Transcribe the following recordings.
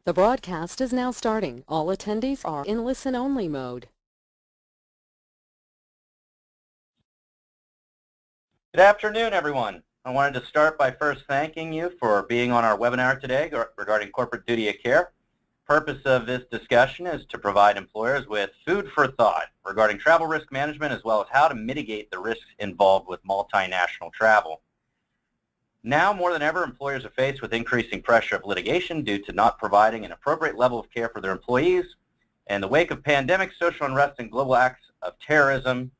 The broadcast is now starting. All attendees are in listen-only mode. Good afternoon, everyone. I wanted to start by first thanking you for being on our webinar today regarding corporate duty of care. Purpose of this discussion is to provide employers with food for thought regarding travel risk management as well as how to mitigate the risks involved with multinational travel. Now more than ever, employers are faced with increasing pressure of litigation due to not providing an appropriate level of care for their employees. In the wake of pandemic, social unrest, and global acts of terrorism,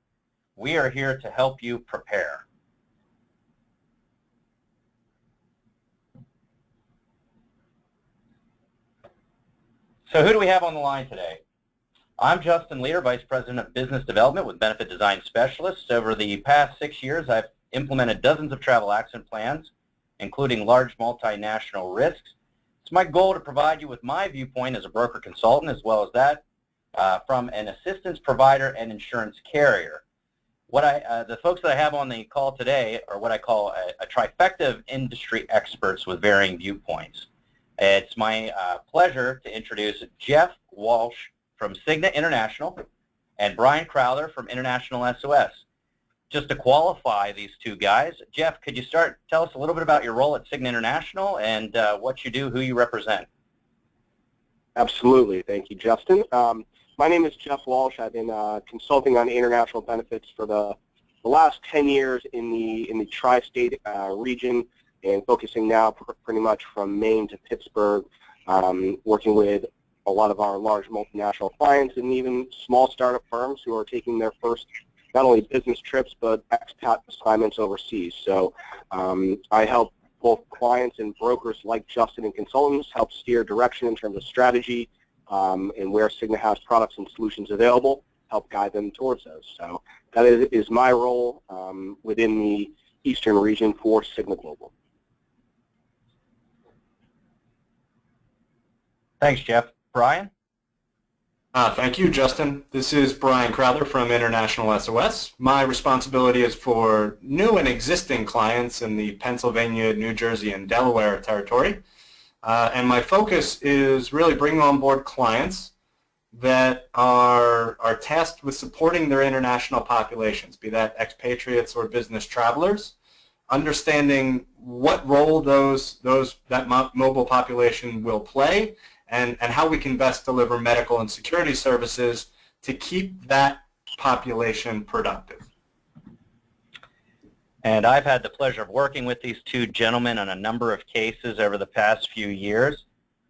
we are here to help you prepare. So who do we have on the line today? I'm Justin Leader, Vice President of Business Development with Benefit Design Specialists. Over the past 6 years, I've implemented dozens of travel accident plans, including large multinational risks. It's my goal to provide you with my viewpoint as a broker consultant, as well as that from an assistance provider and insurance carrier. The folks that I have on the call today are what I call a trifecta of industry experts with varying viewpoints. It's my pleasure to introduce Jeff Walsh from Cigna International and Brian Crowther from International SOS. Just to qualify these two guys, Jeff, could you tell us a little bit about your role at Cigna International and what you do, who you represent? Absolutely. Thank you, Justin. My name is Jeff Walsh. I've been consulting on international benefits for the last 10 years in the tri-state region, and focusing now pretty much from Maine to Pittsburgh, working with a lot of our large multinational clients and even small startup firms who are taking their first not only business trips but expat assignments overseas. So I help both clients and brokers like Justin and consultants help steer direction in terms of strategy and where Cigna has products and solutions available, help guide them towards those. So that is my role within the Eastern region for Cigna Global. Thanks, Jeff. Brian? Thank you, Justin. This is Brian Crowther from International SOS. My responsibility is for new and existing clients in the Pennsylvania, New Jersey, and Delaware territory. And my focus is really bringing on board clients that are tasked with supporting their international populations, be that expatriates or business travelers, understanding what role that mobile population will play, and how we can best deliver medical and security services to keep that population productive. And I've had the pleasure of working with these two gentlemen on a number of cases over the past few years.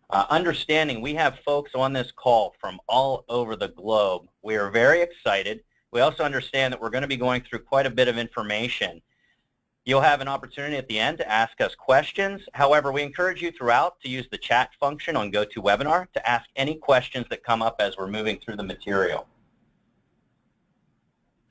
Understanding we have folks on this call from all over the globe, we are very excited. We also understand that we're going to be going through quite a bit of information. You'll have an opportunity at the end to ask us questions. However, we encourage you throughout to use the chat function on GoToWebinar to ask any questions that come up as we're moving through the material.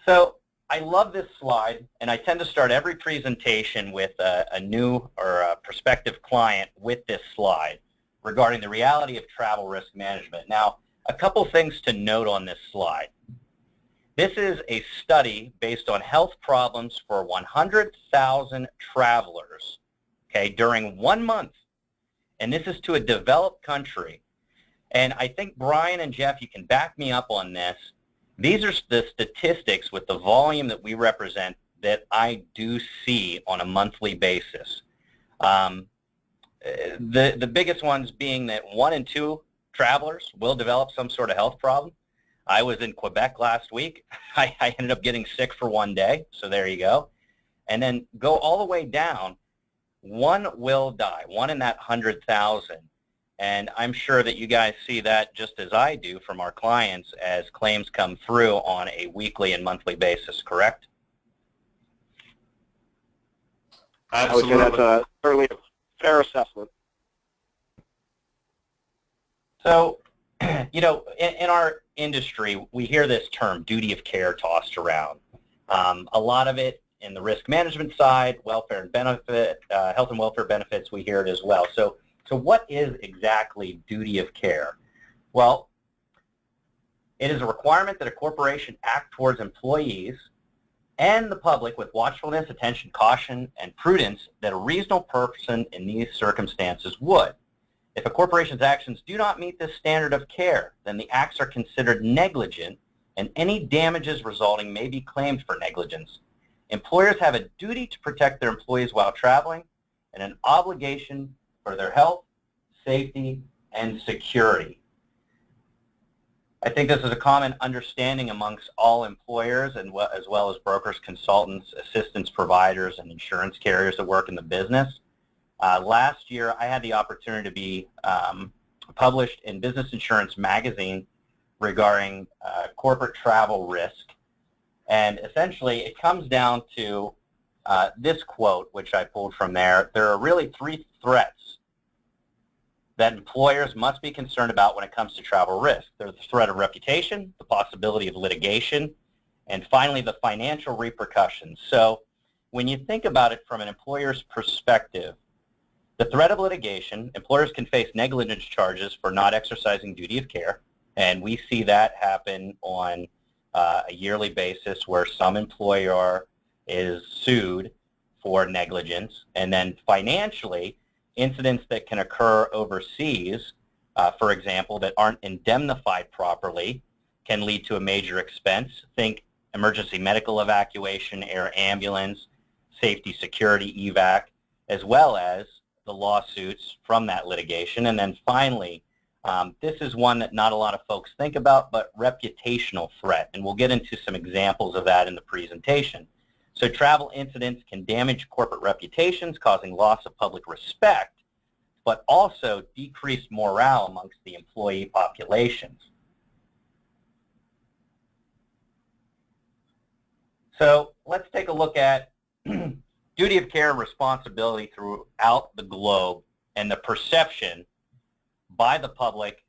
So I love this slide, and I tend to start every presentation with a new or a prospective client with this slide regarding the reality of travel risk management. Now, a couple things to note on this slide. This is a study based on health problems for 100,000 travelers, okay, during 1 month. And this is to a developed country. And I think Brian and Jeff, you can back me up on this. These are the statistics with the volume that we represent that I do see on a monthly basis. The biggest ones being that 1 in 2 travelers will develop some sort of health problem. I was in Quebec last week. I ended up getting sick for 1 day, so there you go. And then go all the way down, 1 will die, 1 in that 100,000. And I'm sure that you guys see that just as I do from our clients as claims come through on a weekly and monthly basis, correct? Absolutely. I would say that's certainly a fair assessment. So, you know, in our industry, we hear this term, duty of care, tossed around. A lot of it in the risk management side, welfare and benefit, health and welfare benefits, we hear it as well. So what is exactly duty of care? Well, it is a requirement that a corporation act towards employees and the public with watchfulness, attention, caution, and prudence that a reasonable person in these circumstances would. If a corporation's actions do not meet this standard of care, then the acts are considered negligent and any damages resulting may be claimed for negligence. Employers have a duty to protect their employees while traveling and an obligation for their health, safety, and security. I think this is a common understanding amongst all employers and as well as brokers, consultants, assistance providers, and insurance carriers that work in the business. Last year, I had the opportunity to be published in Business Insurance Magazine regarding corporate travel risk. And essentially, it comes down to this quote, which I pulled from there. There are really three threats that employers must be concerned about when it comes to travel risk. There's the threat of reputation, the possibility of litigation, and finally the financial repercussions. So when you think about it from an employer's perspective, the threat of litigation, employers can face negligence charges for not exercising duty of care, and we see that happen on a yearly basis where some employer is sued for negligence. And then financially, incidents that can occur overseas, for example, that aren't indemnified properly, can lead to a major expense. Think emergency medical evacuation, air ambulance, safety security evac, as well as the lawsuits from that litigation. And then finally, this is one that not a lot of folks think about, but reputational threat. And we'll get into some examples of that in the presentation. So travel incidents can damage corporate reputations, causing loss of public respect, but also decrease morale amongst the employee populations. So let's take a look at duty of care and responsibility throughout the globe and the perception by the public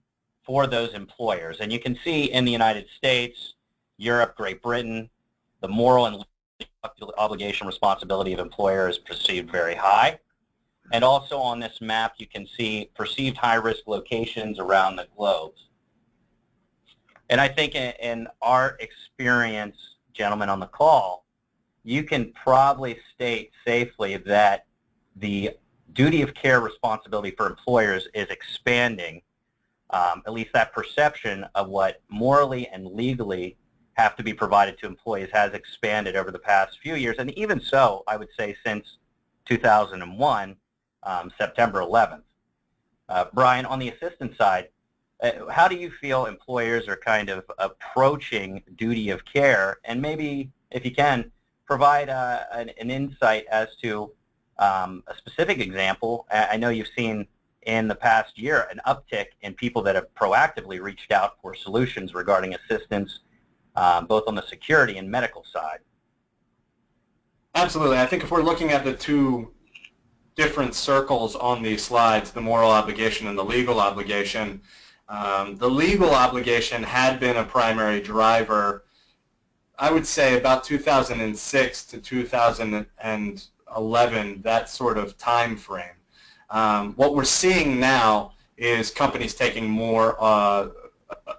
for those employers. And you can see in the United States, Europe, Great Britain, the moral and obligation responsibility of employers is perceived very high. And also on this map, you can see perceived high-risk locations around the globe. And I think in our experience, gentlemen on the call, you can probably state safely that the duty of care responsibility for employers is expanding, at least that perception of what morally and legally have to be provided to employees has expanded over the past few years, and even so, I would say since 2001, September 11th. Brian, on the assistance side, how do you feel employers are kind of approaching duty of care, and maybe, if you can, provide an insight as to a specific example? I know you've seen in the past year an uptick in people that have proactively reached out for solutions regarding assistance, both on the security and medical side. Absolutely. I think if we're looking at the two different circles on these slides, the moral obligation and the legal obligation had been a primary driver, I would say about 2006 to 2011, that sort of time frame. What we're seeing now is companies taking more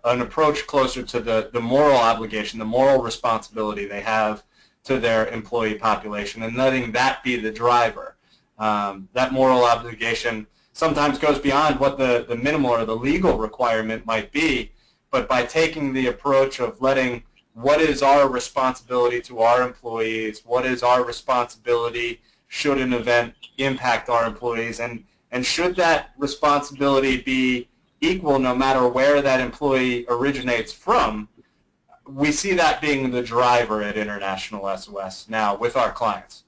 an approach closer to the moral obligation, the moral responsibility they have to their employee population, and letting that be the driver. That moral obligation sometimes goes beyond what the minimal or the legal requirement might be, but by taking the approach of letting what is our responsibility to our employees, what is our responsibility should an event impact our employees, and should that responsibility be equal no matter where that employee originates from, we see that being the driver at International SOS now with our clients.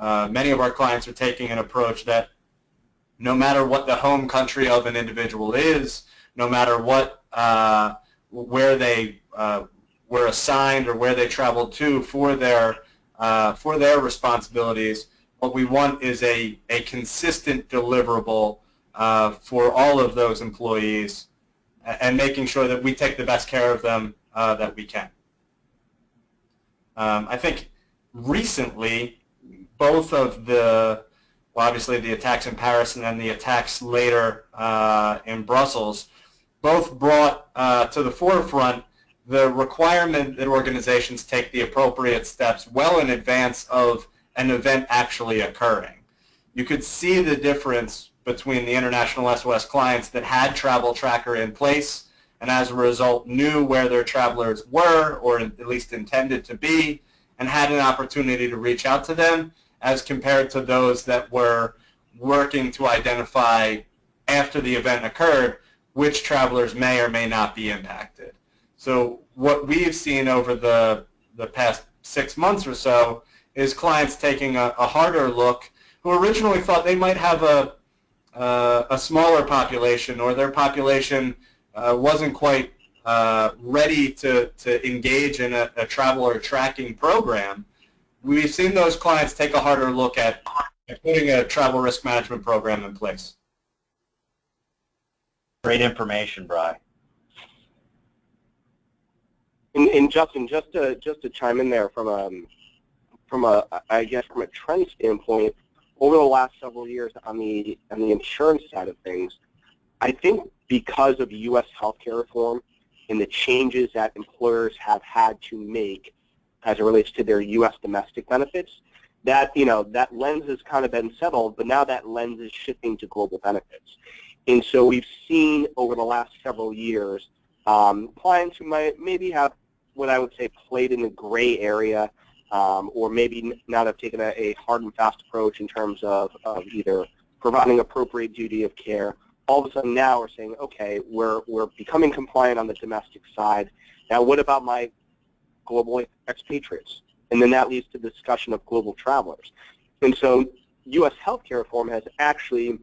Many of our clients are taking an approach that no matter what the home country of an individual is, no matter what where they were assigned or where they traveled to for their responsibilities, what we want is a consistent deliverable for all of those employees, and making sure that we take the best care of them that we can. I think recently, both of well, obviously the attacks in Paris and then the attacks later in Brussels, both brought to the forefront the requirement that organizations take the appropriate steps well in advance of an event actually occurring. You could see the difference between the International SOS clients that had Travel Tracker in place and as a result knew where their travelers were, or at least intended to be, and had an opportunity to reach out to them, as compared to those that were working to identify after the event occurred which travelers may or may not be impacted. So what we've seen over the past 6 months or so is clients taking a harder look who originally thought they might have a smaller population, or their population wasn't quite ready to engage in a traveler tracking program. We've seen those clients take a harder look at putting a travel risk management program in place. Great information, Bri. And Justin, just to chime in there from a trend standpoint, over the last several years on the insurance side of things, I think because of U.S. healthcare reform and the changes that employers have had to make as it relates to their U.S. domestic benefits, that that lens has kind of been settled, but now that lens is shifting to global benefits. And so we've seen over the last several years clients who might maybe have what I would say played in the gray area, or maybe not have taken a hard and fast approach in terms of either providing appropriate duty of care. All of a sudden now we're saying, okay, we're becoming compliant on the domestic side. Now what about my global expatriates? And then that leads to the discussion of global travelers. And so U.S. healthcare reform has actually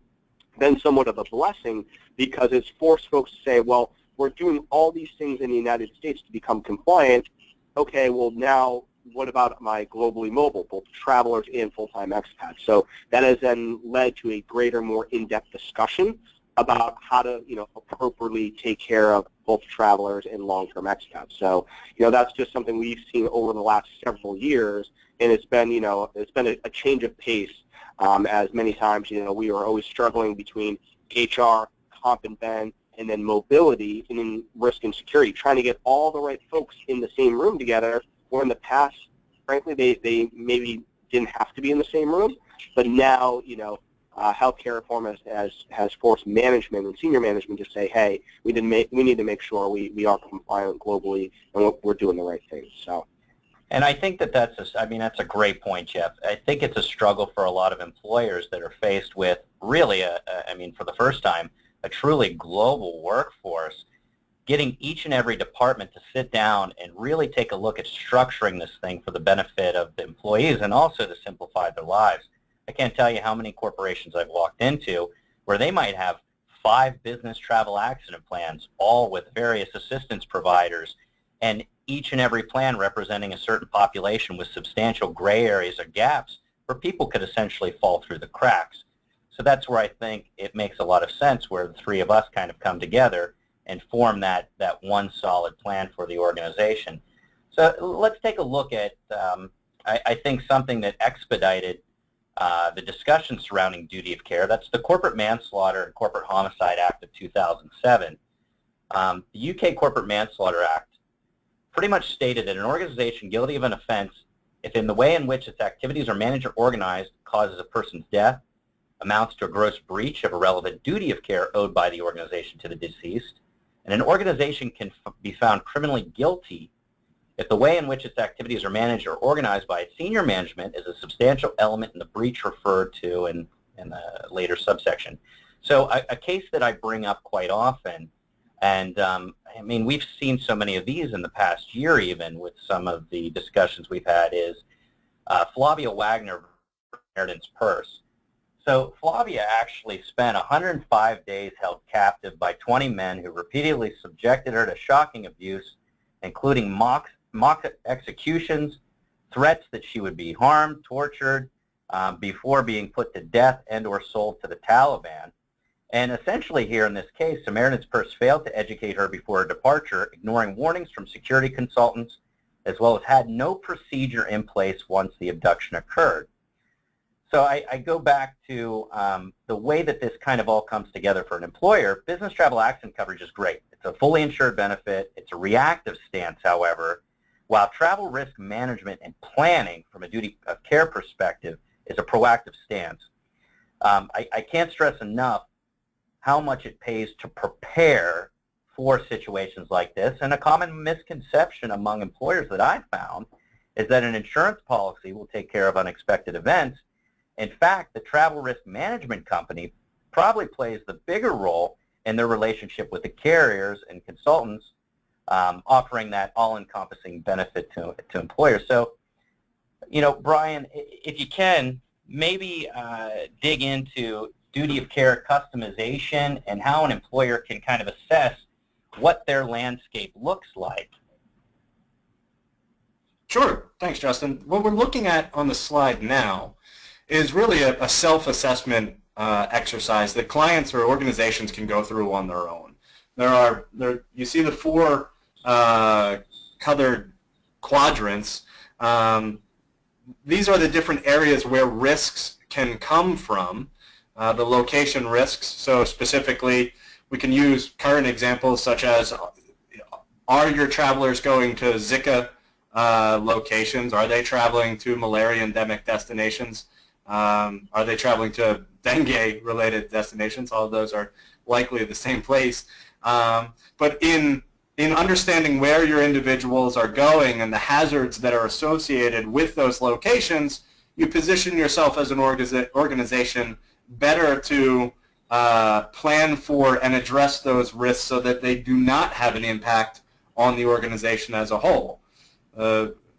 been somewhat of a blessing, because it's forced folks to say, well, we're doing all these things in the United States to become compliant. Okay, well now what about my globally mobile, both travelers and full-time expats? So that has then led to a greater, more in-depth discussion about how to, appropriately take care of both travelers and long-term expats. So, that's just something we've seen over the last several years, and it's been, a change of pace. As many times, we were always struggling between HR, comp and ben, and then mobility, and then risk and security, trying to get all the right folks in the same room together, where in the past, frankly, they maybe didn't have to be in the same room, but now, healthcare reform has forced management and senior management to say, hey, we need to make sure we are compliant globally and we're doing the right things. So. And I think that's a great point, Jeff. I think it's a struggle for a lot of employers that are faced with really, for the first time, a truly global workforce, getting each and every department to sit down and really take a look at structuring this thing for the benefit of the employees and also to simplify their lives. I can't tell you how many corporations I've walked into where they might have 5 business travel accident plans, all with various assistance providers, and each and every plan representing a certain population with substantial gray areas or gaps where people could essentially fall through the cracks. So that's where I think it makes a lot of sense, where the 3 of us kind of come together and form that one solid plan for the organization. So let's take a look at, I think, something that expedited the discussion surrounding duty of care. That's the Corporate Manslaughter and Corporate Homicide Act of 2007. The UK Corporate Manslaughter Act pretty much stated that an organization guilty of an offense, if in the way in which its activities are managed or organized causes a person's death, amounts to a gross breach of a relevant duty of care owed by the organization to the deceased, and an organization can be found criminally guilty if the way in which its activities are managed or organized by its senior management is a substantial element in the breach referred to in the later subsection. So a case that I bring up quite often, and we've seen so many of these in the past year even with some of the discussions we've had, is Flavia Wagner Inheritance Purse. So Flavia actually spent 105 days held captive by 20 men who repeatedly subjected her to shocking abuse, including mock executions, threats that she would be harmed, tortured, before being put to death and or sold to the Taliban. And essentially here in this case, Samaritan's Purse failed to educate her before her departure, ignoring warnings from security consultants, as well as had no procedure in place once the abduction occurred. So I go back to the way that this kind of all comes together for an employer. Business travel accident coverage is great. It's a fully insured benefit. It's a reactive stance, however, while travel risk management and planning from a duty of care perspective is a proactive stance. I can't stress enough how much it pays to prepare for situations like this. And a common misconception among employers that I've found is that an insurance policy will take care of unexpected events. In fact, the travel risk management company probably plays the bigger role in their relationship with the carriers and consultants, offering that all-encompassing benefit to employers. So, Brian, if you can, maybe dig into duty of care customization and how an employer can kind of assess what their landscape looks like. Sure. Thanks, Justin. What we're looking at on the slide now is really a self-assessment exercise that clients or organizations can go through on their own. You see the four colored quadrants. These are the different areas where risks can come from. The location risks, so specifically we can use current examples such as, are your travelers going to Zika locations? Are they traveling to malaria endemic destinations? Are they traveling to dengue-related destinations? All of those are likely the same place. But in understanding where your individuals are going and the hazards that are associated with those locations, you position yourself as an organization better to plan for and address those risks so that they do not have an impact on the organization as a whole.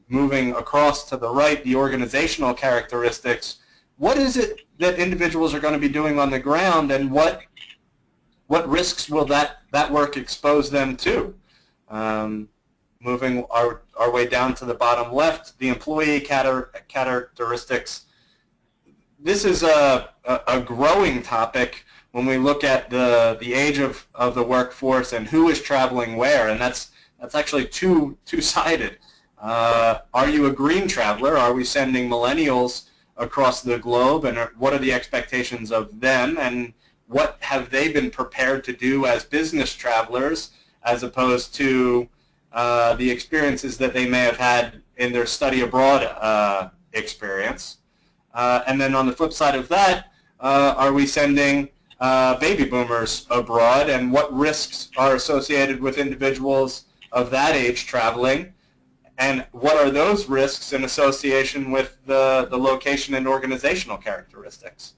Moving across to the right, the organizational characteristics. What is it that individuals are going to be doing on the ground, and what risks will that work expose them to? Moving our way down to the bottom left, the employee characteristics. This is a growing topic when we look at the age of the workforce and who is traveling where, and that's actually two-sided. Are you a green traveler? Are we sending millennials across the globe, and what are the expectations of them, and what have they been prepared to do as business travelers as opposed to the experiences that they may have had in their study abroad experience? And then on the flip side of that, are we sending baby boomers abroad, and what risks are associated with individuals of that age traveling, and what are those risks in association with the location and organizational characteristics?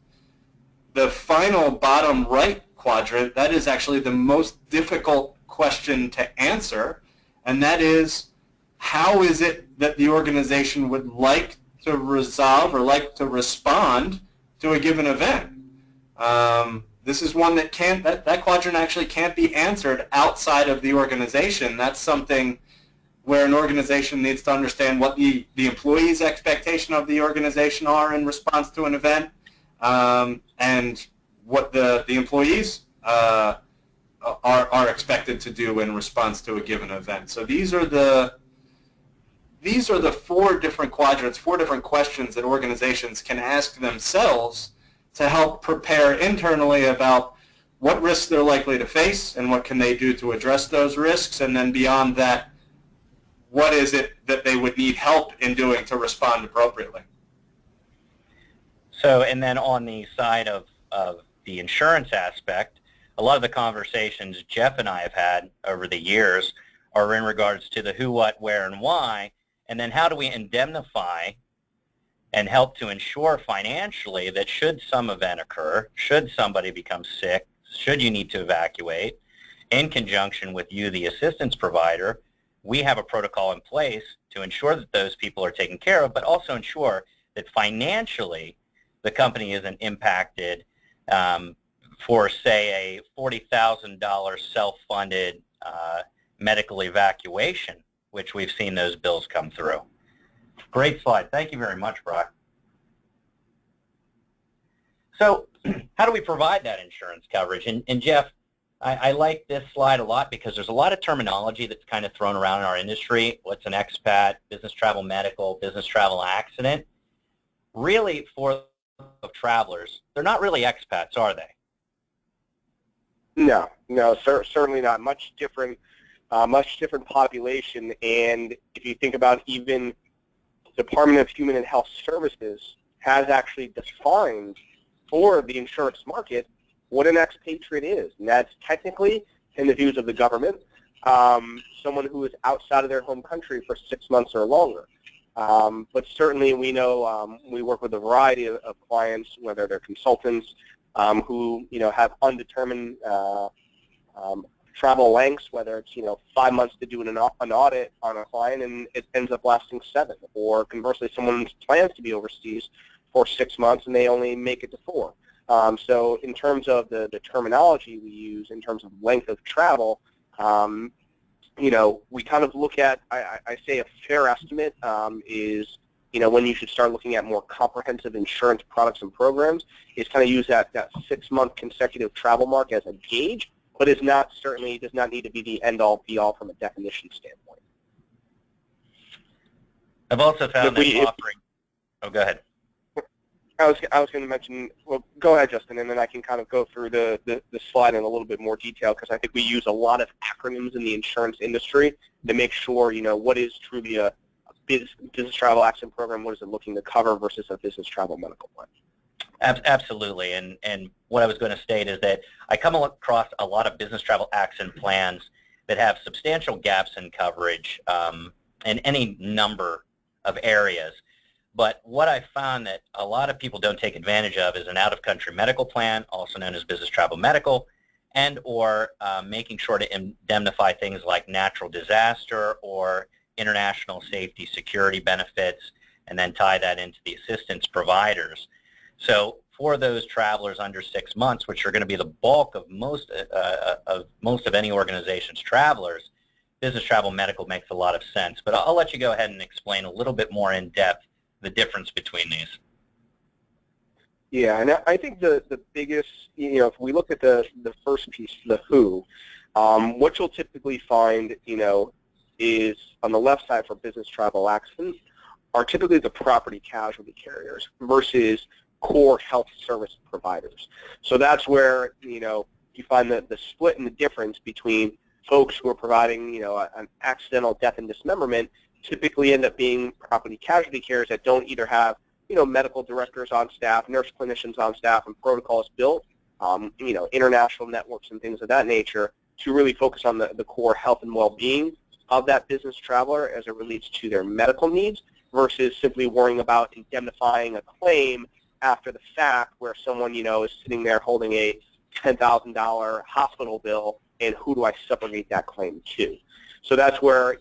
The final bottom right quadrant, that is actually the most difficult question to answer, and that is, how is it that the organization would like to resolve or like to respond to a given event? This is one that that quadrant actually can't be answered outside of the organization. That's something where an organization needs to understand what the employee's expectation of the organization are in response to an event, and what the employees are expected to do in response to a given event. So these are the four different quadrants, four different questions that organizations can ask themselves to help prepare internally about what risks they're likely to face and what can they do to address those risks, and then beyond that, what is it that they would need help in doing to respond appropriately. So, and then on the side of the insurance aspect, a lot of the conversations Jeff and I have had over the years are in regards to the who, what, where, and why, and then how do we indemnify and help to ensure financially that should some event occur, should somebody become sick, should you need to evacuate, in conjunction with you, the assistance provider, we have a protocol in place to ensure that those people are taken care of, but also ensure that financially the company isn't impacted for, say, a $40,000 self-funded medical evacuation, which we've seen those bills come through. Great slide. Thank you very much, Brock. So how do we provide that insurance coverage? And Jeff, I like this slide a lot because there's a lot of terminology that's kind of thrown around in our industry. What's an expat, business travel medical, business travel accident? Really, for travelers, they're not really expats, are they? No, certainly not. Much different population. And if you think about even Department of Human and Health Services has actually defined for the insurance market what an expatriate is. And that's technically, in the views of the government, someone who is outside of their home country for 6 months or longer. But certainly we know we work with a variety of clients, whether they're consultants who have undetermined travel lengths, whether it's 5 months to do an audit on a client and it ends up lasting 7, or conversely someone plans to be overseas for 6 months and they only make it to 4. So in terms of the terminology we use in terms of length of travel, we kind of look at, I say a fair estimate is, when you should start looking at more comprehensive insurance products and programs, is kind of use that 6-month consecutive travel mark as a gauge, but does not need to be the end-all, be-all from a definition standpoint. I've also found that offering. Oh, go ahead. I was going to mention. Well, go ahead, Justin, and then I can kind of go through the slide in a little bit more detail, because I think we use a lot of acronyms in the insurance industry to make sure what is truly a business travel accident program. What is it looking to cover versus a business travel medical plan? Absolutely, and what I was going to state is that I come across a lot of business travel accident plans that have substantial gaps in coverage in any number of areas. But what I found that a lot of people don't take advantage of is an out-of-country medical plan, also known as business travel medical, and or making sure to indemnify things like natural disaster or international safety security benefits, and then tie that into the assistance providers. So for those travelers under 6 months, which are going to be the bulk of most of any organization's travelers, business travel medical makes a lot of sense. But I'll let you go ahead and explain a little bit more in depth the difference between these. Yeah, and I think the biggest, if we look at the first piece, the who, what you'll typically find, is on the left side for business travel accidents are typically the property casualty carriers versus core health service providers. So that's where, you find the split and the difference between folks who are providing, an accidental death and dismemberment typically end up being property casualty carriers that don't either have, medical directors on staff, nurse clinicians on staff, and protocols built, international networks and things of that nature to really focus on the core health and well-being of that business traveler as it relates to their medical needs versus simply worrying about indemnifying a claim after the fact where someone, is sitting there holding a $10,000 hospital bill, and who do I subrogate that claim to? So that's where,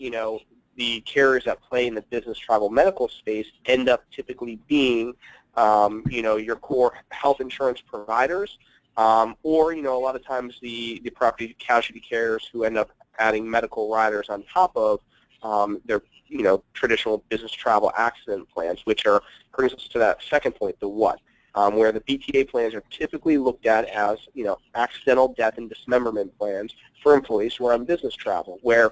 the carriers that play in the business travel medical space end up typically being, your core health insurance providers, or, a lot of times the property casualty carriers who end up adding medical riders on top of their, traditional business travel accident plans, which brings us to that second point, the what, where the BTA plans are typically looked at as, accidental death and dismemberment plans for employees who are on business travel, where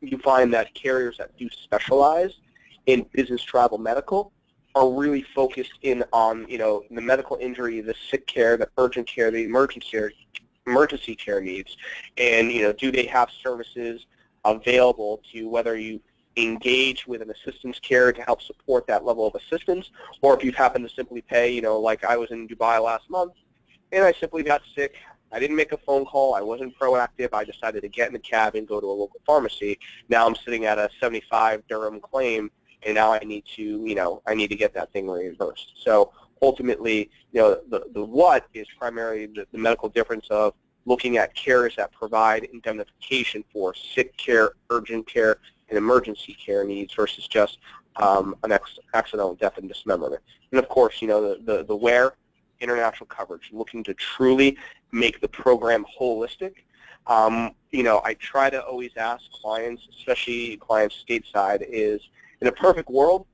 you find that carriers that do specialize in business travel medical are really focused in on, the medical injury, the sick care, the urgent care, the emergency care needs, and, do they have services available to whether you engage with an assistance carrier to help support that level of assistance, or if you happen to simply pay, like I was in Dubai last month, and I simply got sick. I didn't make a phone call. I wasn't proactive. I decided to get in the cab and go to a local pharmacy. Now I'm sitting at a 75 dirham claim, and now I need to get that thing reimbursed. So ultimately, the what is primarily the medical difference of looking at carriers that provide indemnification for sick care, urgent care, and emergency care needs versus just an accidental death and dismemberment. And of course, the where, international coverage, looking to truly make the program holistic. I try to always ask clients, especially clients stateside, is in a perfect world,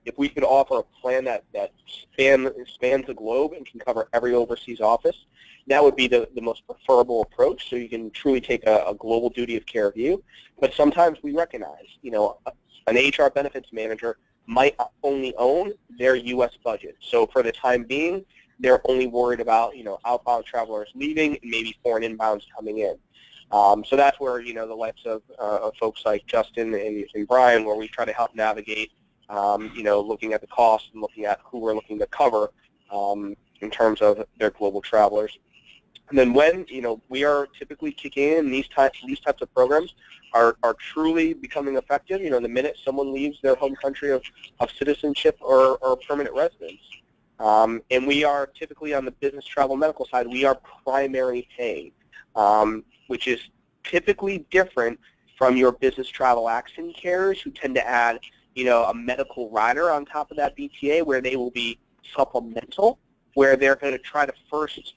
if we could offer a plan that spans the globe and can cover every overseas office, that would be the most preferable approach, so you can truly take a global duty of care view. But sometimes we recognize, an HR benefits manager might only own their U.S. budget. So for the time being, they're only worried about, outbound travelers leaving and maybe foreign inbounds coming in. So that's where, the likes of folks like Justin and Brian, where we try to help navigate, looking at the cost and looking at who we're looking to cover, in terms of their global travelers. And then when, we are typically kicking in, these types of programs are truly becoming effective, the minute someone leaves their home country of citizenship or permanent residence. And we are typically on the business travel medical side, we are primary pay, which is typically different from your business travel accident carriers who tend to add, a medical rider on top of that BTA where they will be supplemental, where they're going to try to first,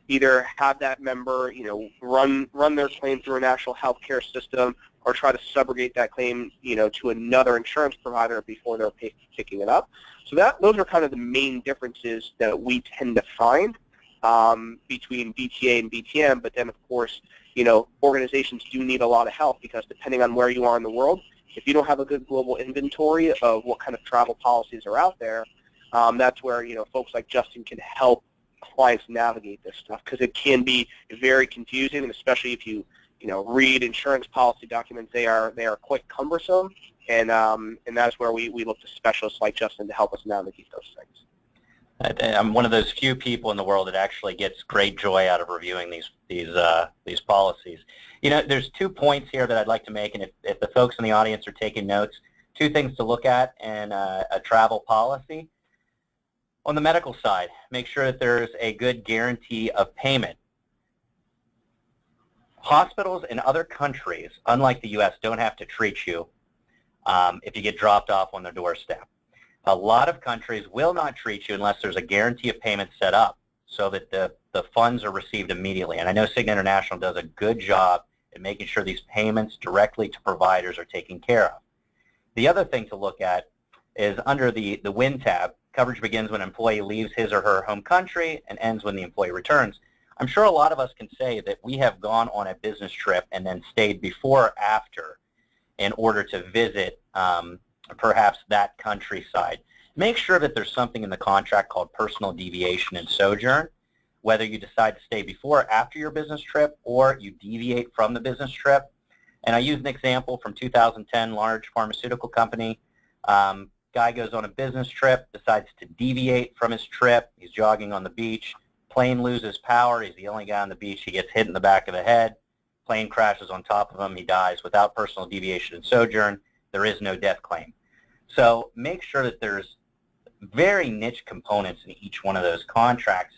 either have that member, run their claim through a national health care system or try to subrogate that claim, to another insurance provider before they're picking it up. So those are kind of the main differences that we tend to find between BTA and BTM. But then, of course, organizations do need a lot of help because depending on where you are in the world, if you don't have a good global inventory of what kind of travel policies are out there, that's where, folks like Justin can help clients navigate this stuff, because it can be very confusing, and especially if you read insurance policy documents, they are quite cumbersome, and that's where we look to specialists like Justin to help us navigate those things. I'm one of those few people in the world that actually gets great joy out of reviewing these policies. There's 2 points here that I'd like to make, and if the folks in the audience are taking notes, 2 things to look at in a travel policy. On the medical side, make sure that there's a good guarantee of payment. Hospitals in other countries, unlike the U.S., don't have to treat you if you get dropped off on their doorstep. A lot of countries will not treat you unless there's a guarantee of payment set up so that the funds are received immediately. And I know Cigna International does a good job in making sure these payments directly to providers are taken care of. The other thing to look at is under the WIN tab. Coverage begins when an employee leaves his or her home country and ends when the employee returns. I'm sure a lot of us can say that we have gone on a business trip and then stayed before or after in order to visit perhaps that countryside. Make sure that there's something in the contract called personal deviation and sojourn, whether you decide to stay before or after your business trip or you deviate from the business trip. And I use an example from 2010, large pharmaceutical company. Guy goes on a business trip, decides to deviate from his trip. He's jogging on the beach. Plane loses power. He's the only guy on the beach. He gets hit in the back of the head. Plane crashes on top of him. He dies. Without personal deviation and sojourn, there is no death claim. So make sure that there's very niche components in each one of those contracts.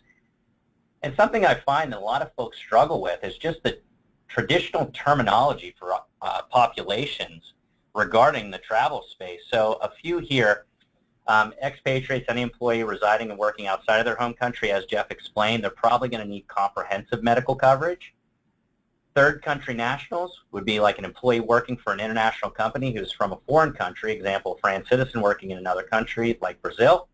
And something I find that a lot of folks struggle with is just the traditional terminology for populations regarding the travel space. So a few here, expatriates, any employee residing and working outside of their home country, as Jeff explained, they're probably going to need comprehensive medical coverage. Third country nationals would be like an employee working for an international company who's from a foreign country, example, a France citizen working in another country like Brazil.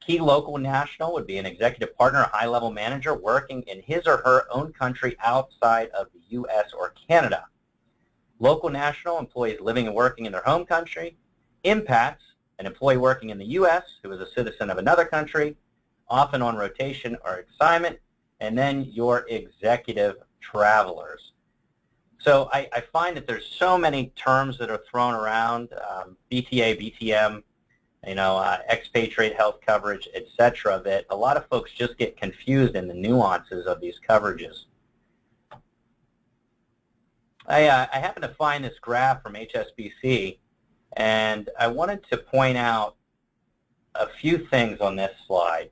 Key local national would be an executive partner, a high-level manager working in his or her own country outside of the U.S. or Canada. Local national, employees living and working in their home country. Impats, an employee working in the U.S. who is a citizen of another country, often on rotation or assignment. And then your executive travelers. So I find that there's so many terms that are thrown around, BTA, BTM, expatriate health coverage, etc., that a lot of folks just get confused in the nuances of these coverages. I happened to find this graph from HSBC, and I wanted to point out a few things on this slide.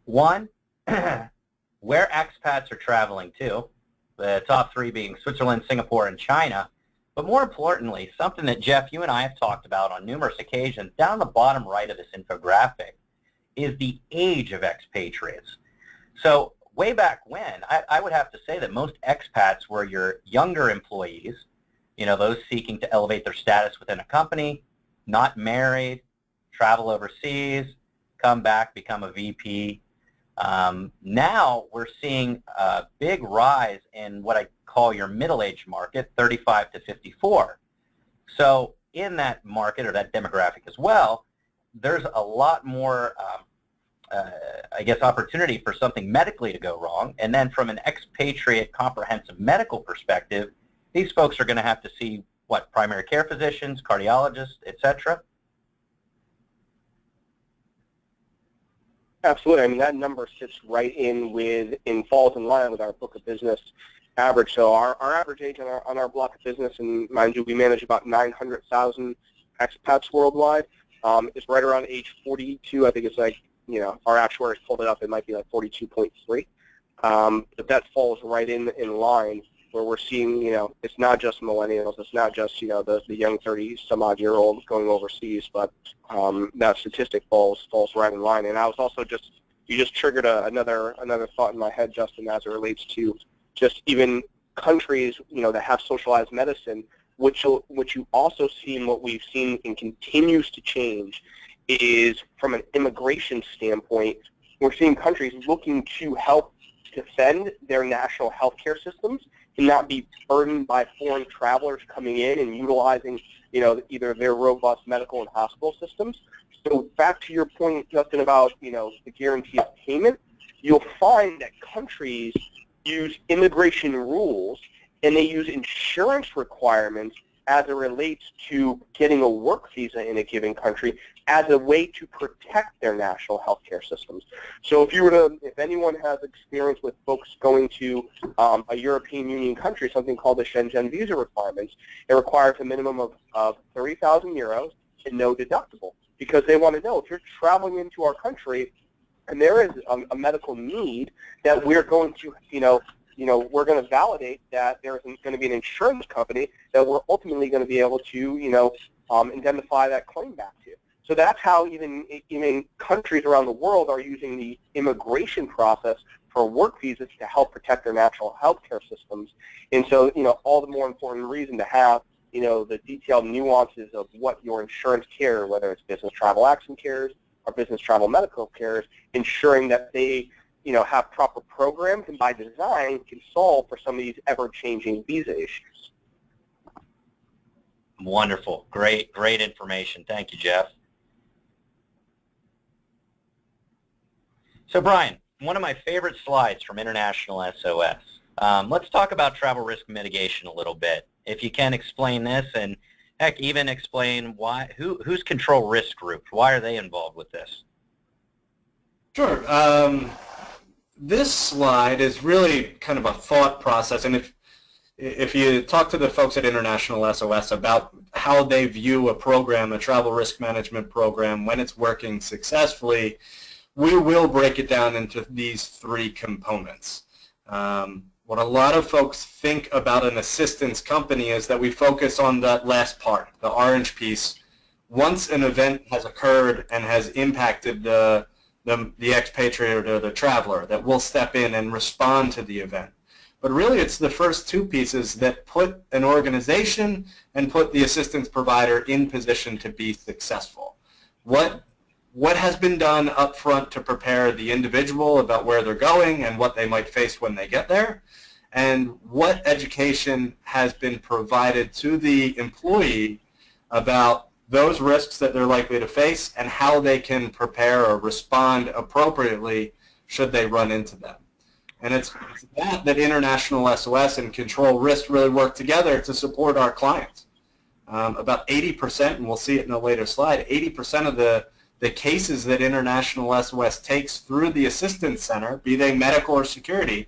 One, where expats are traveling to, the top 3 being Switzerland, Singapore, and China. But more importantly, something that Jeff, you and I have talked about on numerous occasions, down the bottom right of this infographic is the age of expatriates. So way back when, I would have to say that most expats were your younger employees, those seeking to elevate their status within a company, not married, travel overseas, come back, become a VP. Now we're seeing a big rise in what I call your middle-aged market, 35 to 54. So in that market, or that demographic as well, there's a lot more, opportunity for something medically to go wrong. And then from an expatriate comprehensive medical perspective, these folks are going to have to see, primary care physicians, cardiologists, etc. Absolutely. I mean, that number sits right falls in line with our book of business average. So our average age on our block of business, and mind you, we manage about 900,000 expats worldwide, is right around age 42. I think it's like, our actuaries pulled it up. It might be like 42.3. But that falls right in line where we're seeing, it's not just millennials, it's not just, the young 30-some-odd-year-olds going overseas, but that statistic falls right in line. And I was also you just triggered another thought in my head, Justin, as it relates to just even countries, that have socialized medicine, which you also see, and what we've seen and continues to change is from an immigration standpoint, we're seeing countries looking to help defend their national healthcare systems and not be burdened by foreign travelers coming in and utilizing, either their robust medical and hospital systems. So back to your point, Justin, about, the guarantee of payment, you'll find that countries use immigration rules and they use insurance requirements as it relates to getting a work visa in a given country as a way to protect their national healthcare systems. So if anyone has experience with folks going to a European Union country, something called the Schengen visa requirements, it requires a minimum of 30,000 euros and no deductible, because they want to know if you're traveling into our country and there is a medical need, that we're going to, we're going to validate that there's going to be an insurance company that we're ultimately going to be able to, indemnify that claim back to. So that's how even countries around the world are using the immigration process for work visas to help protect their national healthcare systems. And so, all the more important reason to have, the detailed nuances of what your insurance carrier, whether it's business travel accident carriers or business travel medical carriers, ensuring that they, have proper programs and by design can solve for some of these ever-changing visa issues. Wonderful. Great information. Thank you, Jeff. So Brian, one of my favorite slides from International SOS. Let's talk about travel risk mitigation a little bit. If you can explain this, and heck, even explain who's Control Risk Group? Why are they involved with this? Sure. This slide is really kind of a thought process, and if you talk to the folks at International SOS about how they view a program, a travel risk management program, when it's working successfully, we will break it down into these three components. What a lot of folks think about an assistance company is that we focus on that last part, the orange piece. Once an event has occurred and has impacted the expatriate or the traveler, that we'll step in and respond to the event. But really it's the first two pieces that put an organization and put the assistance provider in position to be successful. What has been done up front to prepare the individual about where they're going and what they might face when they get there, and what education has been provided to the employee about those risks that they're likely to face and how they can prepare or respond appropriately should they run into them. And it's that International SOS and Control Risk really work together to support our clients. About 80%, and we'll see it in a later slide, 80% of the cases that International SOS takes through the Assistance Center, be they medical or security,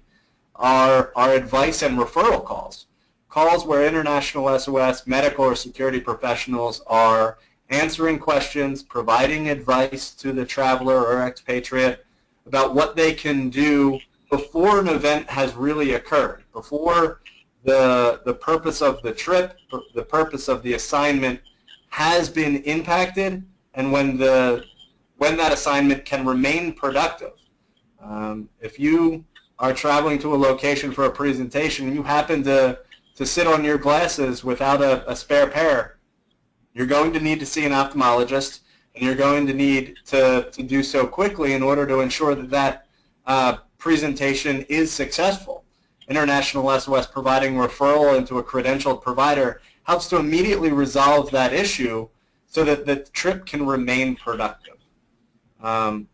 are advice and referral calls. Calls where International SOS, medical or security professionals are answering questions, providing advice to the traveler or expatriate about what they can do before an event has really occurred, before the purpose of the trip, the purpose of the assignment has been impacted, and when that assignment can remain productive. If you are traveling to a location for a presentation and you happen to sit on your glasses without a spare pair, you're going to need to see an ophthalmologist, and you're going to need to do so quickly in order to ensure that presentation is successful. International SOS providing referral into a credentialed provider helps to immediately resolve that issue so that the trip can remain productive.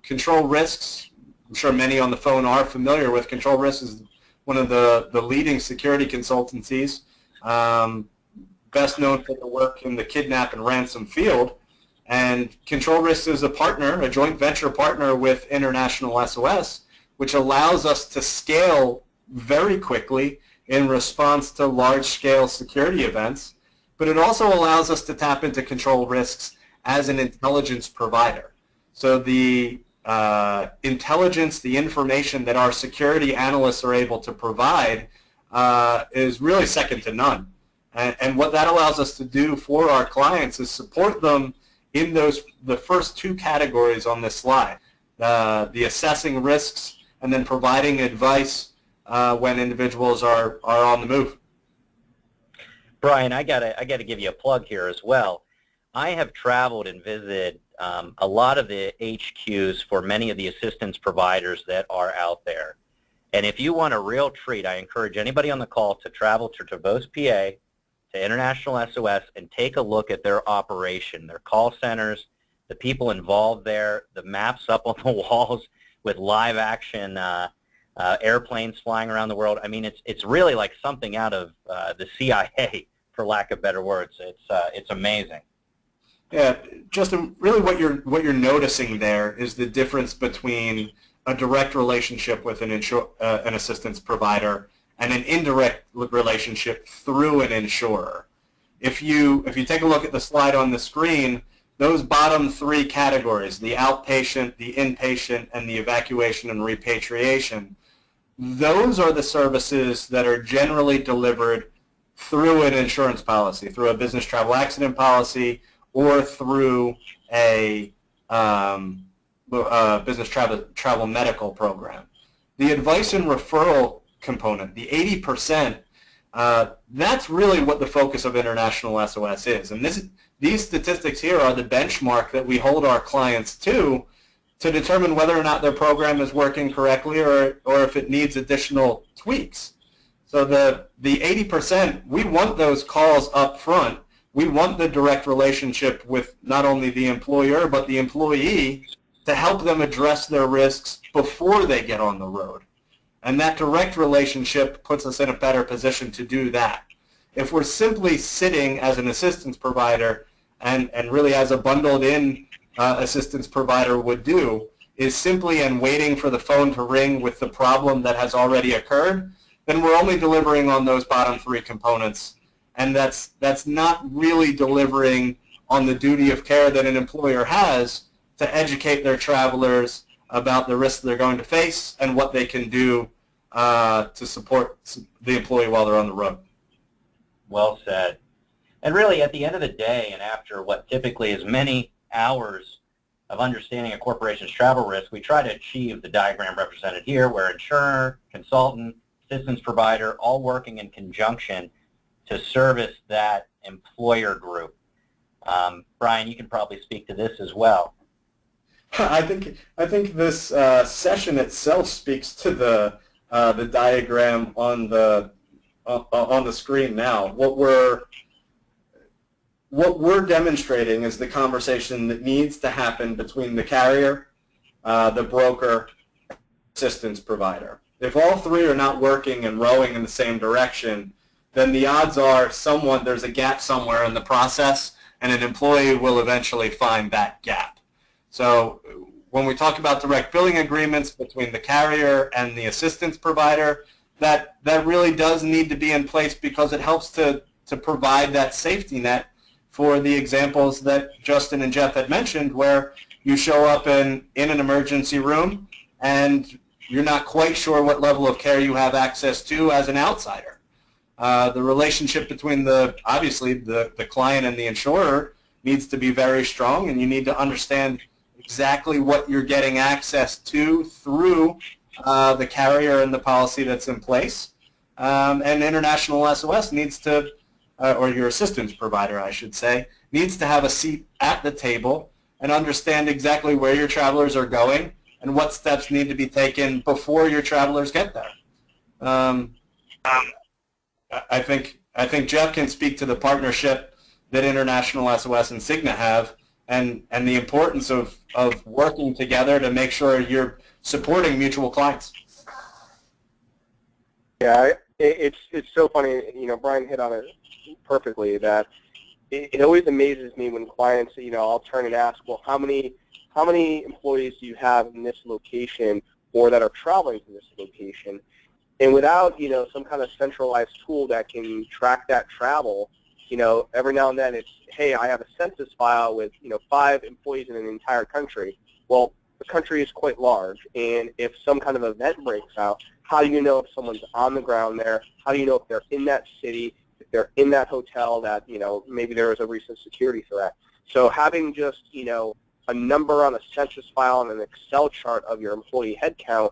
Control Risks, I'm sure many on the phone are familiar with. Control Risks is one of the leading security consultancies, best known for the work in the kidnap and ransom field. And Control Risks is a partner, a joint venture partner with International SOS, which allows us to scale very quickly in response to large-scale security events, but it also allows us to tap into Control Risks as an intelligence provider. So the intelligence, the information that our security analysts are able to provide is really second to none. And what that allows us to do for our clients is support them in the first two categories on this slide, the assessing risks and then providing advice when individuals are on the move. Brian, I gotta give you a plug here as well. I have traveled and visited a lot of the HQs for many of the assistance providers that are out there. And if you want a real treat, I encourage anybody on the call to travel to Traverse, PA, to International SOS, and take a look at their operation, their call centers, the people involved there, the maps up on the walls with live action airplanes flying around the world. I mean, it's really like something out of the CIA, for lack of better words. It's amazing. Yeah, Justin, really what you're noticing there is the difference between a direct relationship with an assistance provider and an indirect relationship through an insurer. If you take a look at the slide on the screen, those bottom three categories, the outpatient, the inpatient, and the evacuation and repatriation, those are the services that are generally delivered through an insurance policy, through a business travel accident policy, or through a business travel medical program. The advice and referral component, the 80%, that's really what the focus of International SOS is. And these statistics here are the benchmark that we hold our clients to determine whether or not their program is working correctly or if it needs additional tweaks. So the 80%, we want those calls up front. We want the direct relationship with not only the employer but the employee to help them address their risks before they get on the road. And that direct relationship puts us in a better position to do that. If we're simply sitting as an assistance provider and really as a bundled-in assistance provider would do, is simply and waiting for the phone to ring with the problem that has already occurred, then we're only delivering on those bottom three components. And that's not really delivering on the duty of care that an employer has to educate their travelers about the risks they're going to face and what they can do to support the employee while they're on the road. Well said. And really, at the end of the day, and after what typically is many hours of understanding a corporation's travel risk, we try to achieve the diagram represented here, where insurer, consultant, assistance provider, all working in conjunction to service that employer group. Brian, you can probably speak to this as well. I think this session itself speaks to the diagram on the screen now. What we're demonstrating is the conversation that needs to happen between the carrier, the broker, assistance provider. If all three are not working and rowing in the same direction, then the odds are there's a gap somewhere in the process, and an employee will eventually find that gap. So when we talk about direct billing agreements between the carrier and the assistance provider, that really does need to be in place because it helps to provide that safety net for the examples that Justin and Jeff had mentioned, where you show up in an emergency room and you're not quite sure what level of care you have access to as an outsider. The relationship between obviously the client and the insurer needs to be very strong, and you need to understand exactly what you're getting access to through the carrier and the policy that's in place. And International SOS needs to, or your assistance provider, I should say, needs to have a seat at the table and understand exactly where your travelers are going and what steps need to be taken before your travelers get there. I think Jeff can speak to the partnership that International SOS and Cigna have, and the importance of working together to make sure you're supporting mutual clients. Yeah, it's so funny. You know, Brian hit on it perfectly, that it always amazes me when clients, I'll turn and ask, well, how many employees do you have in this location or that are traveling to this location? And without, some kind of centralized tool that can track that travel, every now and then it's, hey, I have a census file with, 5 employees in an entire country. Well, the country is quite large, and if some kind of event breaks out, how do you know if someone's on the ground there? How do you know if they're in that city, if they're in that hotel that, maybe there was a recent security threat? So having just, a number on a census file and an Excel chart of your employee headcount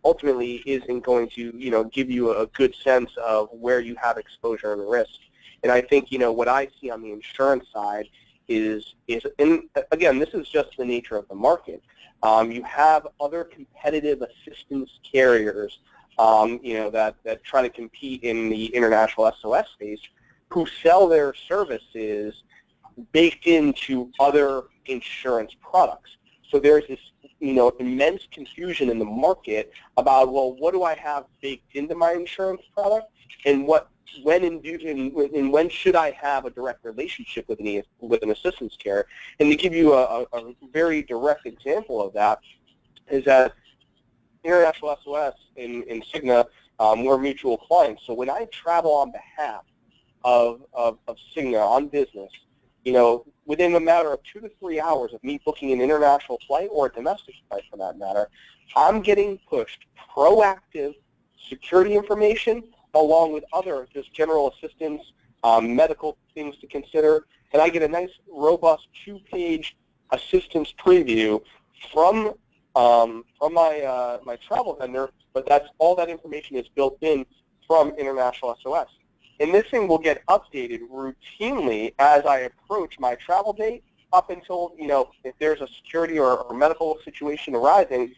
ultimately isn't going to, give you a good sense of where you have exposure and risk. And I think, what I see on the insurance side is and again, this is just the nature of the market. You have other competitive assistance carriers, that try to compete in the international SOS space, who sell their services baked into other insurance products. So there's this, immense confusion in the market about, well, what do I have baked into my insurance product, and when should I have a direct relationship with an assistance carrier? And to give you a very direct example of that is that International SOS and Cigna, we're mutual clients. So when I travel on behalf of Cigna on business, within a matter of 2 to 3 hours of me booking an international flight or a domestic flight for that matter, I'm getting pushed proactive security information along with other just general assistance, medical things to consider, and I get a nice, robust 2-page assistance preview from my travel vendor, but that's all that information is built in from International SOS. And this thing will get updated routinely as I approach my travel date up until, if there's a security or medical situation arising,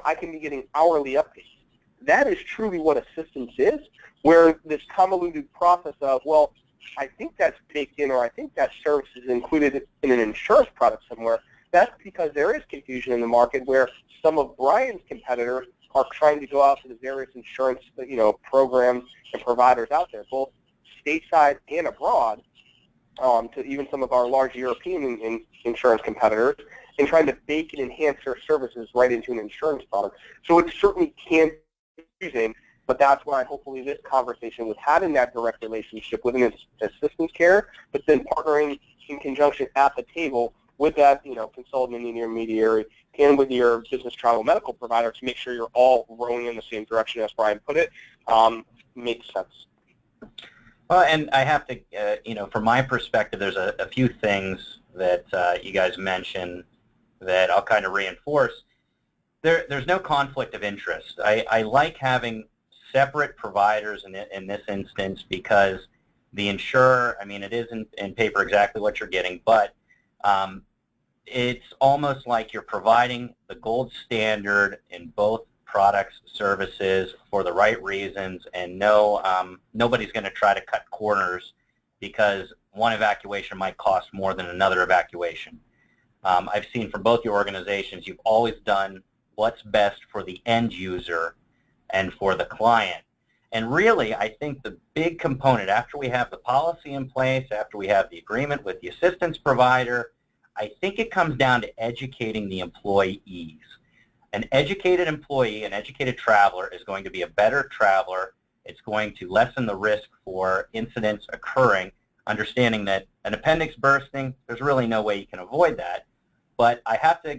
I can be getting hourly updates. That is truly what assistance is, where this convoluted process of, well, I think that's baked in, or I think that service is included in an insurance product somewhere. That's because there is confusion in the market where some of Brian's competitors are trying to go out to the various insurance, programs and providers out there, both stateside and abroad, to even some of our large European insurance competitors, and trying to bake and enhance their services right into an insurance product. So it certainly can be confusing, but that's why hopefully this conversation was having that direct relationship with an assistance care, but then partnering in conjunction at the table with that, consultant and intermediary, and with your business travel medical provider to make sure you're all rowing in the same direction, as Brian put it, makes sense. Well, and I have to, from my perspective, there's a few things that you guys mentioned that I'll kind of reinforce. There's no conflict of interest. I like having separate providers in this instance because the insurer, it isn't in paper exactly what you're getting, but it's almost like you're providing the gold standard in both products, services for the right reasons, and nobody's going to try to cut corners because one evacuation might cost more than another evacuation. I've seen from both your organizations, you've always done what's best for the end user and for the client. And really, I think the big component, after we have the policy in place, after we have the agreement with the assistance provider, I think it comes down to educating the employees. An educated employee, an educated traveler is going to be a better traveler. It's going to lessen the risk for incidents occurring, understanding that an appendix bursting, there's really no way you can avoid that. But I have to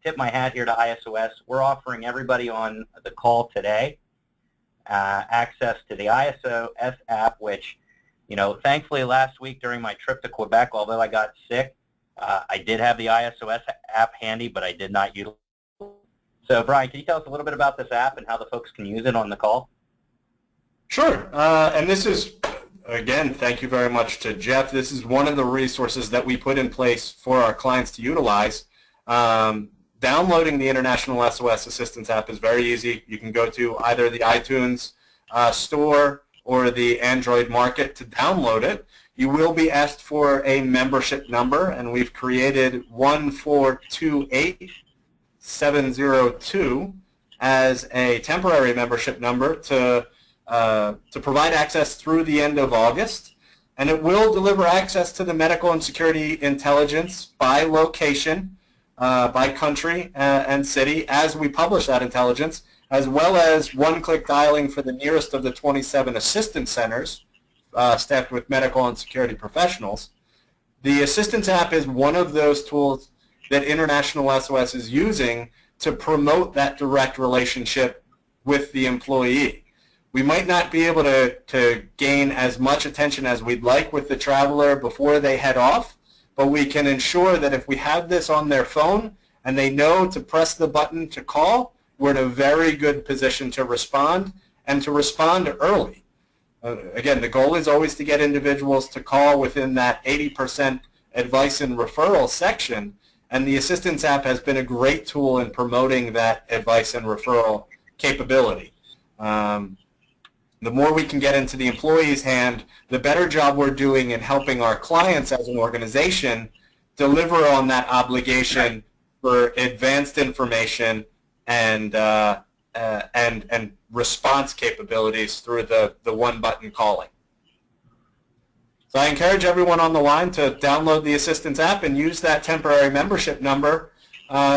tip my hat here to ISOS. We're offering everybody on the call today access to the ISOS app, which, thankfully last week during my trip to Quebec, although I got sick, I did have the ISOS app handy, but I did not utilize it. So, Brian, can you tell us a little bit about this app and how the folks can use it on the call? Sure. And this is, again, thank you very much to Jeff. This is one of the resources that we put in place for our clients to utilize. Downloading the International SOS Assistance app is very easy. You can go to either the iTunes store or the Android market to download it. You will be asked for a membership number, and we've created 1428702 as a temporary membership number to provide access through the end of August. and it will deliver access to the medical and security intelligence by location, by country and city as we publish that intelligence, as well as one-click dialing for the nearest of the 27 assistance centers staffed with medical and security professionals. The Assistance app is one of those tools that International SOS is using to promote that direct relationship with the employee. We might not be able to gain as much attention as we'd like with the traveler before they head off, but we can ensure that if we have this on their phone and they know to press the button to call, we're in a very good position to respond, and to respond early. Again, the goal is always to get individuals to call within that 80% advice and referral section, and the Assistance app has been a great tool in promoting that advice and referral capability. The more we can get into the employee's hand, the better job we're doing in helping our clients as an organization deliver on that obligation for advanced information and response capabilities through the one-button calling. So I encourage everyone on the line to download the Assistance app and use that temporary membership number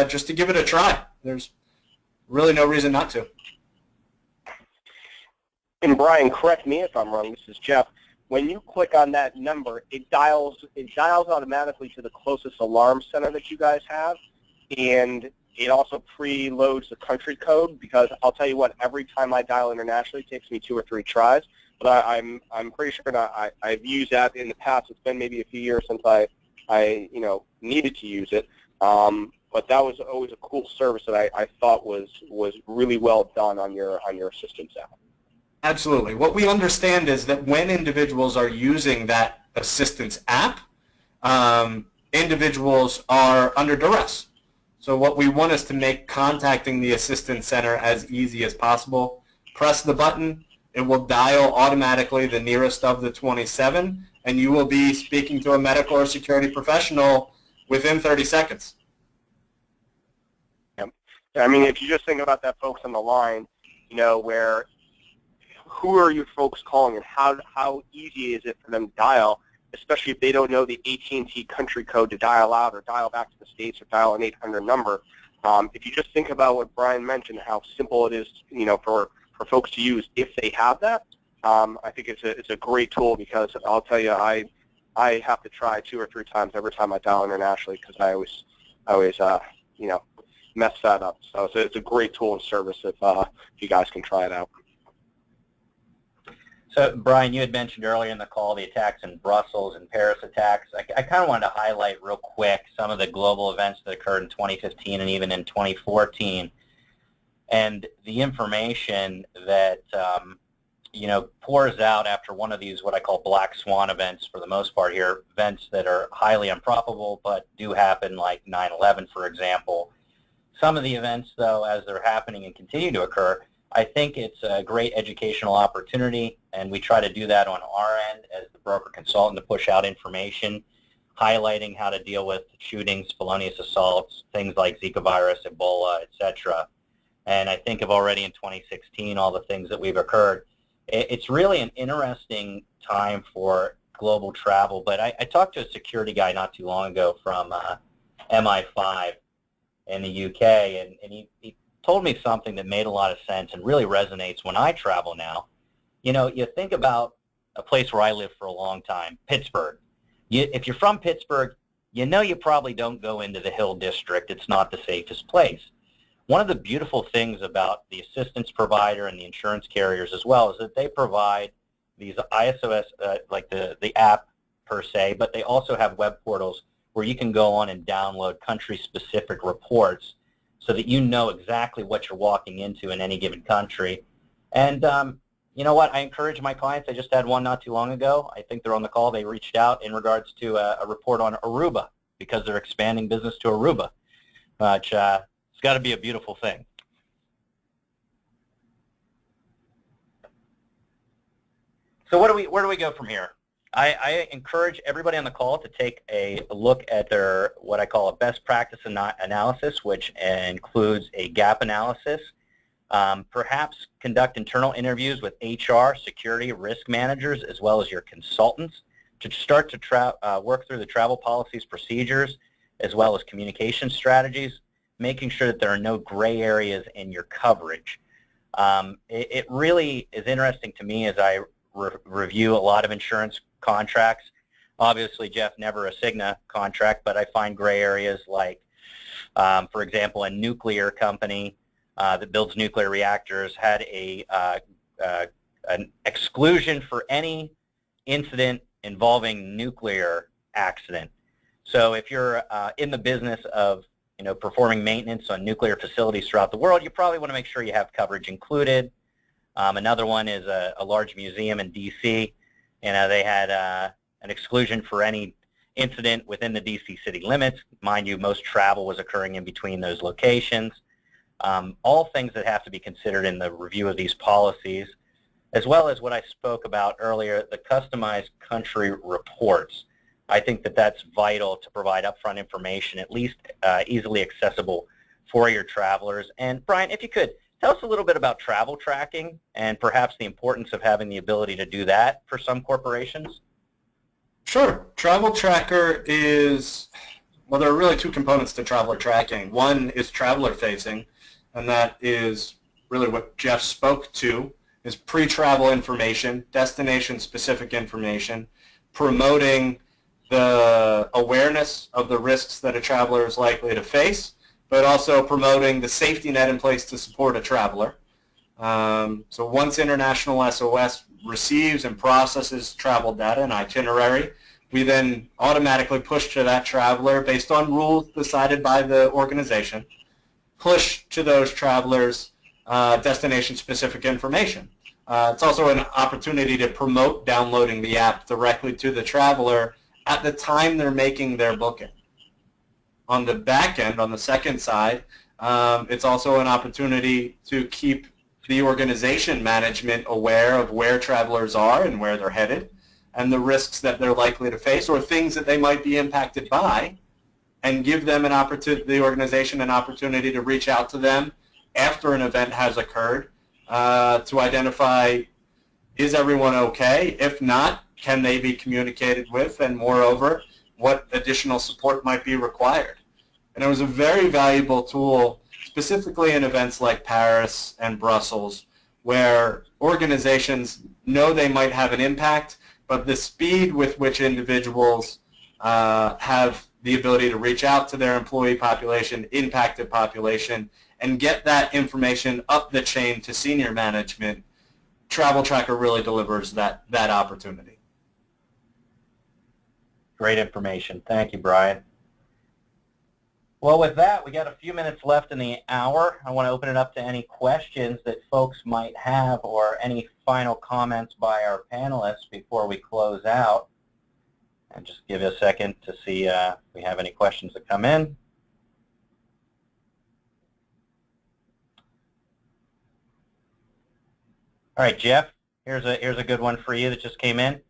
just to give it a try. There's really no reason not to. And Brian, correct me if I'm wrong, this is Jeff. When you click on that number, it dials automatically to the closest alarm center that you guys have, and it also preloads the country code, because I'll tell you what, every time I dial internationally, it takes me 2 or 3 tries. But I'm pretty sure that I've used that in the past. It's been maybe a few years since I needed to use it. But that was always a cool service that I thought was really well done on your Assistance app. Absolutely. What we understand is that when individuals are using that Assistance app, individuals are under duress. So what we want is to make contacting the Assistance Center as easy as possible. Press the button. It will dial automatically the nearest of the 27, and you will be speaking to a medical or security professional within 30 seconds. Yep. I mean, if you just think about that, folks on the line, where who are you folks calling, and how easy is it for them to dial, especially if they don't know the AT&T country code to dial out or dial back to the States or dial an 800 number. If you just think about what Brian mentioned, how simple it is, for folks to use if they have that, I think it's a great tool, because I'll tell you, I have to try 2 or 3 times every time I dial internationally, because I always mess that up. So it's a great tool and service if you guys can try it out. So, Brian, you had mentioned earlier in the call the attacks in Brussels and Paris attacks. I kind of wanted to highlight real quick some of the global events that occurred in 2015 and even in 2014, and the information that pours out after one of these what I call black swan events, for the most part here, events that are highly improbable but do happen, like 9/11, for example. Some of the events, though, as they're happening and continue to occur, I think it's a great educational opportunity, and we try to do that on our end as the broker consultant to push out information, highlighting how to deal with shootings, felonious assaults, things like Zika virus, Ebola, etc. And I think of already in 2016 all the things that we've occurred. It's really an interesting time for global travel, but I talked to a security guy not too long ago from MI5 in the UK, and he told me something that made a lot of sense and really resonates when I travel now. You think about a place where I lived for a long time, Pittsburgh. If you're from Pittsburgh, you probably don't go into the Hill District. It's not the safest place. One of the beautiful things about the assistance provider and the insurance carriers as well is that they provide these ISOS, like the app per se, but they also have web portals where you can go on and download country-specific reports so that you know exactly what you're walking into in any given country. And you know what? I encourage my clients. I just had one not too long ago. I think they're on the call. They reached out in regards to a report on Aruba because they're expanding business to Aruba, which it's got to be a beautiful thing. So where do we go from here? I encourage everybody on the call to take a look at their what I call a best practice analysis, which includes a gap analysis. Perhaps conduct internal interviews with HR, security, risk managers, as well as your consultants to start to work through the travel policies, procedures, as well as communication strategies, making sure that there are no gray areas in your coverage. It really is interesting to me as I review a lot of insurance contracts. Obviously, Jeff, never a Cigna contract, but I find gray areas like, for example, a nuclear company that builds nuclear reactors had an exclusion for any incident involving nuclear accident. So if you're in the business of performing maintenance on nuclear facilities throughout the world, you probably want to make sure you have coverage included. Another one is a large museum in D.C. They had an exclusion for any incident within the D.C. city limits. Mind you, most travel was occurring in between those locations. All things that have to be considered in the review of these policies, as well as what I spoke about earlier, the customized country reports. I think that that's vital to provide upfront information, at least easily accessible for your travelers. And Brian, if you could, tell us a little bit about travel tracking and perhaps the importance of having the ability to do that for some corporations. Sure. Travel Tracker is, well, there are really two components to traveler tracking. One is traveler facing, and that is really what Jeff spoke to, is pre-travel information, destination-specific information, promoting the awareness of the risks that a traveler is likely to face, but also promoting the safety net in place to support a traveler. So once International SOS receives and processes travel data and itinerary, we then automatically push to that traveler based on rules decided by the organization, push to those travelers destination-specific information. It's also an opportunity to promote downloading the app directly to the traveler at the time they're making their booking. On the back end, on the second side, it's also an opportunity to keep the organization management aware of where travelers are and where they're headed and the risks that they're likely to face or things that they might be impacted by, and give them an opportunity, the organization an opportunity to reach out to them after an event has occurred to identify, is everyone okay? If not, can they be communicated with? And moreover, what additional support might be required? And it was a very valuable tool, specifically in events like Paris and Brussels, where organizations know they might have an impact, but the speed with which individuals have the ability to reach out to their employee population, impacted population, and get that information up the chain to senior management, Travel Tracker really delivers that opportunity. Great information. Thank you, Brian. Well, with that, we got a few minutes left in the hour. I want to open it up to any questions that folks might have or any final comments by our panelists before we close out. And just give it a second to see if we have any questions that come in. All right, Jeff, here's a good one for you that just came in.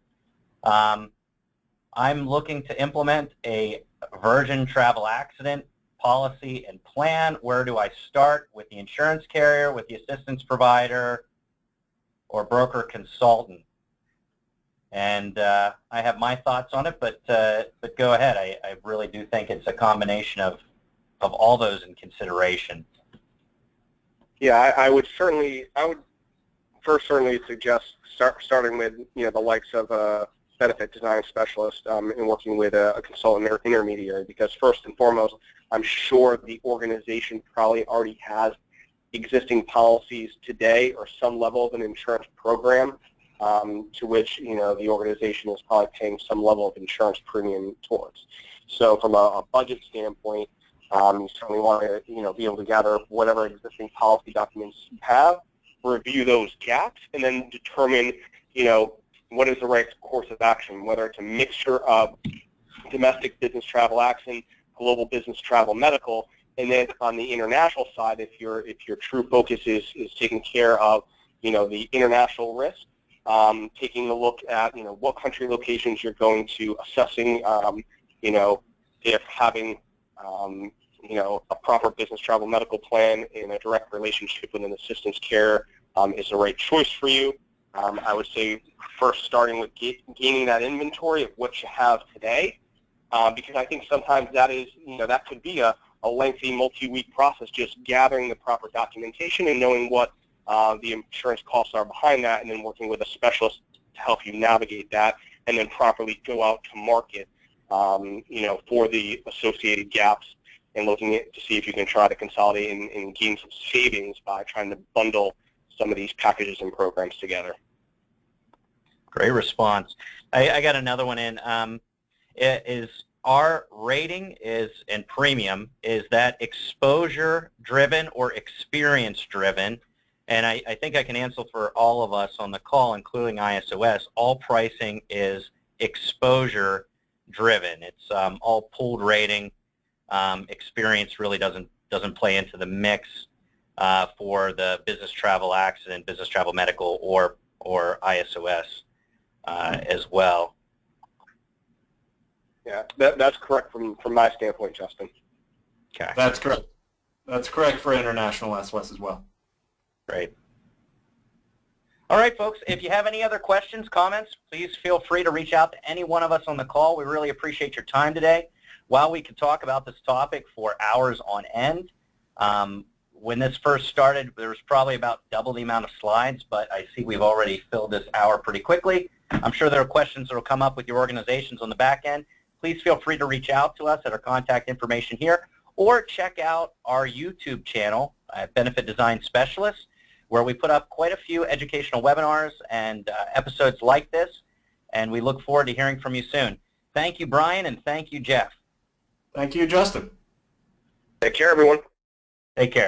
I'm looking to implement a Virgin travel accident policy and plan. Where do I start? With the insurance carrier, with the assistance provider, or broker consultant? And I have my thoughts on it, but go ahead. I really do think it's a combination of all those in consideration. Yeah, I would first certainly suggest starting with the likes of a benefit design specialist and working with a consultant or intermediary, because first and foremost, I'm sure the organization probably already has existing policies today or some level of an insurance program to which the organization is probably paying some level of insurance premium towards. So from a budget standpoint, you certainly want to be able to gather whatever existing policy documents you have, review those gaps, and then determine what is the right course of action, whether it's a mixture of domestic business travel accident, global business travel medical, and then on the international side, if your true focus is taking care of the international risk, taking a look at what country locations you're going to, assessing if having a proper business travel medical plan in a direct relationship with an assistance care is the right choice for you. I would say first starting with gaining that inventory of what you have today, because I think sometimes that is, that could be a lengthy multi-week process, just gathering the proper documentation and knowing what the insurance costs are behind that, and then working with a specialist to help you navigate that, and then properly go out to market, for the associated gaps, and looking at to see if you can try to consolidate and gain some savings by trying to bundle some of these packages and programs together. Great response. I got another one in. Is our rating and premium, is that exposure driven or experience driven? And I think I can answer for all of us on the call, including ISOS. All pricing is exposure driven. It's all pooled rating. Experience really doesn't play into the mix for the business travel accident, business travel medical, or ISOS as well. Yeah, that's correct from my standpoint, Justin. Okay. That's correct. That's correct for international SOS as well. Great. All right, folks, if you have any other questions, comments, please feel free to reach out to any one of us on the call. We really appreciate your time today. While we could talk about this topic for hours on end, when this first started, there was probably about double the amount of slides, but I see we've already filled this hour pretty quickly. I'm sure there are questions that will come up with your organizations on the back end. Please feel free to reach out to us at our contact information here, or check out our YouTube channel, Benefit Design Specialists, where we put up quite a few educational webinars and episodes like this, and we look forward to hearing from you soon. Thank you, Brian, and thank you, Jeff. Thank you, Justin. Take care, everyone. Take care.